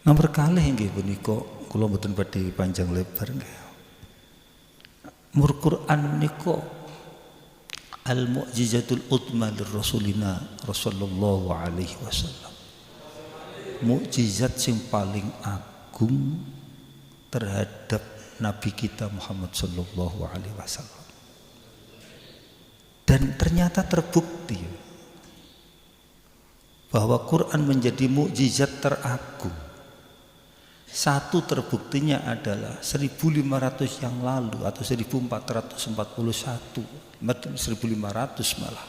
Nomor kalih nggih punika kula mboten badhe panjang lebar nggih. Mur Quran niku al mu'jizatul utma lir rasulina sallallahu alaihi wasallam. Mukjizat sing paling agung terhadap Nabi kita Muhammad sallallahu alaihi wasallam. Dan ternyata terbukti bahwa Quran menjadi mukjizat teragung. Satu terbuktinya adalah 1500 yang lalu atau 1441, 1500 malah.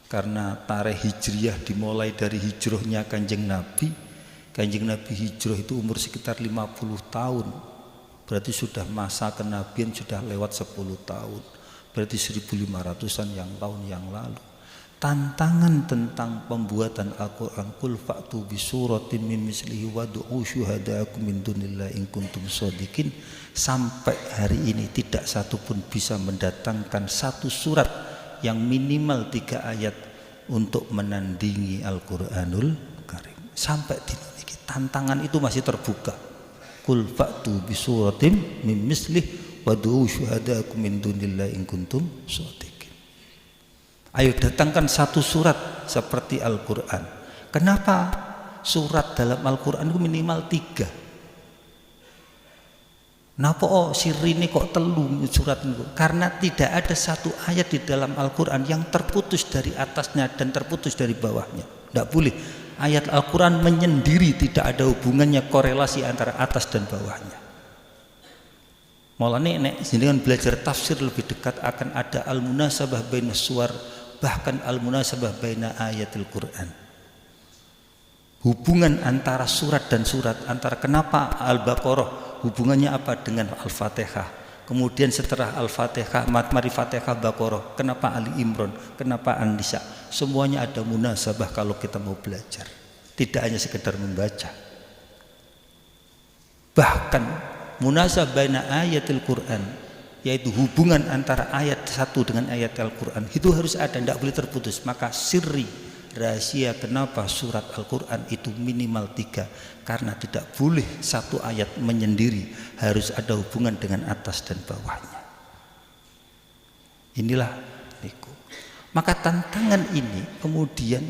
Karena tarikh hijriyah dimulai dari hijrahnya Kanjeng Nabi. Kanjeng Nabi hijrah itu umur sekitar 50 tahun. Berarti sudah masa kenabian sudah lewat 10 tahun. Berarti 1500-an tahun yang lalu. Tantangan tentang pembuatan Al-Quran, qul fa'tu bi suratin min mislihi wad'u syuhada'akum min dunillahi in kuntum shadiqin, sampai hari ini tidak satu pun bisa mendatangkan satu surat yang minimal 3 ayat untuk menandingi Al-Quranul Karim. Sampai di ini tantangan itu masih terbuka. Qul fa'tu bi suratin min mislihi wad'u syuhada'akum min dunillahi in kuntum shadiqin. Ayo datangkan satu surat seperti Al-Quran. Kenapa surat dalam Al-Quran itu minimal 3? Napa sirine kok 3 surat itu? Karena tidak ada satu ayat di dalam Al-Quran yang terputus dari atasnya dan terputus dari bawahnya. Tidak boleh. Ayat Al-Quran menyendiri, tidak ada hubungannya korelasi antara atas dan bawahnya. Mulane nek jenengan belajar tafsir lebih dekat akan ada al-munasabah bainas suwar, bahkan al-munasabah baina ayatil Quran. Hubungan antara surat dan surat, antara kenapa Al-Baqarah hubungannya apa dengan Al-Fatihah. Kemudian setelah Al-Fatihah, mari Fatihah Baqarah, kenapa Ali Imran, kenapa An-Nisa. Semuanya ada munasabah kalau kita mau belajar. Tidak hanya sekedar membaca. Bahkan munasabah baina ayatil Quran, yaitu hubungan antara ayat satu dengan ayat Al-Quran, itu harus ada, tidak boleh terputus. Maka sirri, rahasia kenapa surat Al-Quran itu minimal 3, karena tidak boleh satu ayat menyendiri, harus ada hubungan dengan atas dan bawahnya. Inilah niku. Maka tantangan ini kemudian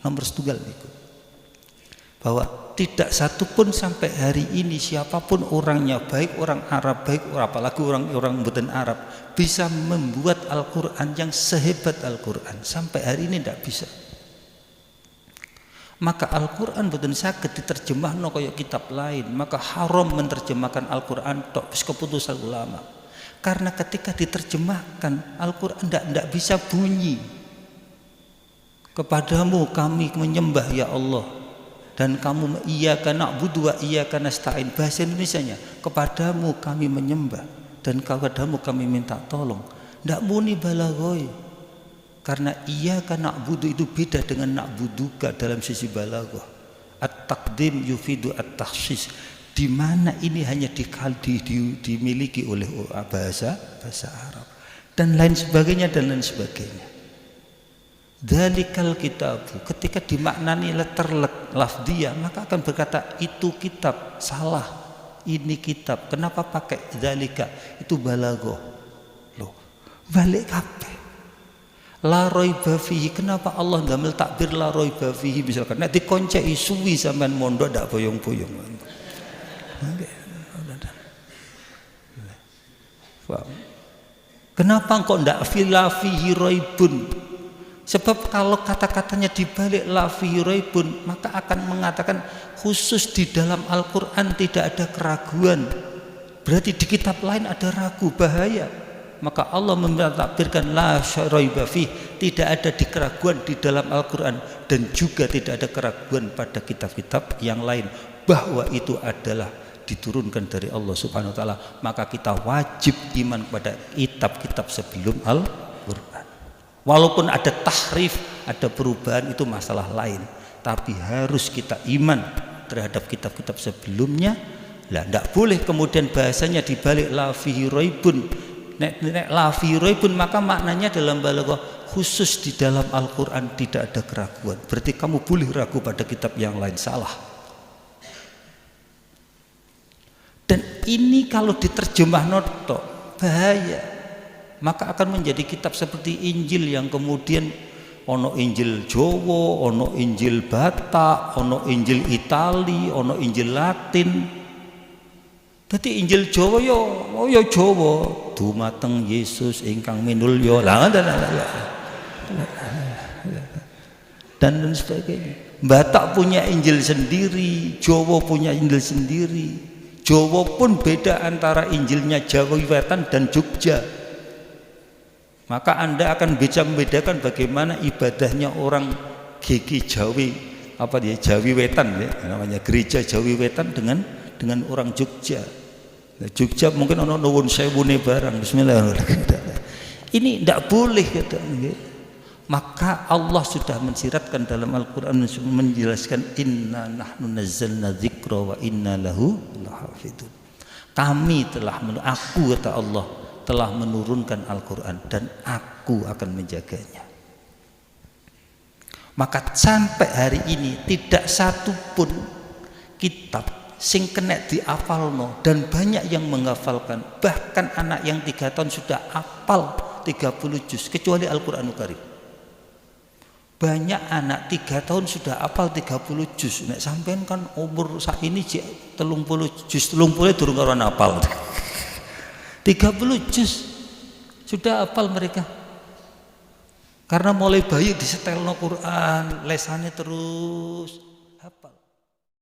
nomor setunggal niku, bahwa tidak satu pun sampai hari ini siapapun orangnya, baik orang Arab, baik apalagi orang bukan Arab, bisa membuat Al-Quran yang sehebat Al-Quran. Sampai hari ini tidak bisa. Maka Al-Quran bukan saged diterjemahno kaya kitab lain. Maka haram menerjemahkan Al-Quran tok, wis keputusan ulama. Karena ketika diterjemahkan Al-Quran tidak bisa bunyi, kepadamu kami menyembah ya Allah, dan kamu iyyaka na'budu wa iyyaka nasta'in. Bahasa Indonesianya, kepadamu kami menyembah dan kepadamu kami minta tolong. Ndak muni balaghoi. Karena iyyaka na'budu itu beda dengan na'buduka dalam sisi balaghah. At-taqdim yufidu at-takhsis. Di mana ini hanya dimiliki oleh bahasa Arab dan lain sebagainya dan lain sebagainya. Dzalikal kitabu, ketika dimaknani letter lafdiyah, maka akan berkata itu kitab, salah, ini kitab. Kenapa pakai dzalika? Itu balaghah. Loh, balik kabeh. La raiba fihi, kenapa Allah ngambil takbir la raiba fihi? Misalkan nek dikonceki suwi sampean mondok ndak boyong-boyong. Kenapa kok ndak fila fihi raibun? Sebab kalau kata-katanya dibalik la fihi raibun, maka akan mengatakan khusus di dalam Al-Quran tidak ada keraguan. Berarti di kitab lain ada ragu, bahaya. Maka Allah mentakbirkan la raiba fihi, tidak ada di keraguan di dalam Al-Quran, dan juga tidak ada keraguan pada kitab-kitab yang lain bahwa itu adalah diturunkan dari Allah Subhanahu wa taala. Maka kita wajib iman kepada kitab-kitab sebelum Al-Quran. Walaupun ada tahrif, ada perubahan, itu masalah lain, tapi harus kita iman terhadap kitab-kitab sebelumnya. Lah tidak boleh kemudian bahasanya dibalik la fihi raibun. Nek la fihi raibun, maka maknanya dalam balaghah khusus di dalam Al-Quran tidak ada keraguan. Berarti kamu boleh ragu pada kitab yang lain, salah. Dan ini kalau diterjemah noto bahaya, maka akan menjadi kitab seperti Injil yang kemudian ono Injil Jawa, ono Injil Batak, ono Injil Itali, ono Injil Latin. Jadi Injil Jawa yo Jawa, dumateng Yesus ingkang minulya dan sebagainya. Batak punya Injil sendiri, Jawa punya Injil sendiri. Jawa pun beda antara Injilnya Jawa Wetan dan Jogja. Maka Anda akan bisa membedakan bagaimana ibadahnya orang GG Jawi, apa dia Jawi Wetan ya, namanya gereja Jawi Wetan dengan orang Jogja. Nah, Jogja mungkin ono nuwun sewune barang. Bismillahirrahmanirrahim. Ini tidak boleh kata. Maka Allah sudah mensiratkan dalam Al-Quran menjelaskan inna nahnu nazzalna dzikra wa inna lahu lahafidun. Kami telah aku kata Allah telah menurunkan Al-Quran dan aku akan menjaganya. Maka sampai hari ini tidak satu pun kitab sing kena diapalno, dan banyak yang menghafalkan. Bahkan anak yang 3 tahun sudah hafal 30 juz kecuali Al-Quranul Karim. Banyak anak 3 tahun sudah hafal 30 juz. Nek sampean kan umur saat ini 30 juz, 30 durung karo hafal. 30 juz sudah hafal mereka. Karena mulai bayi disetelno Quran, lesannya terus.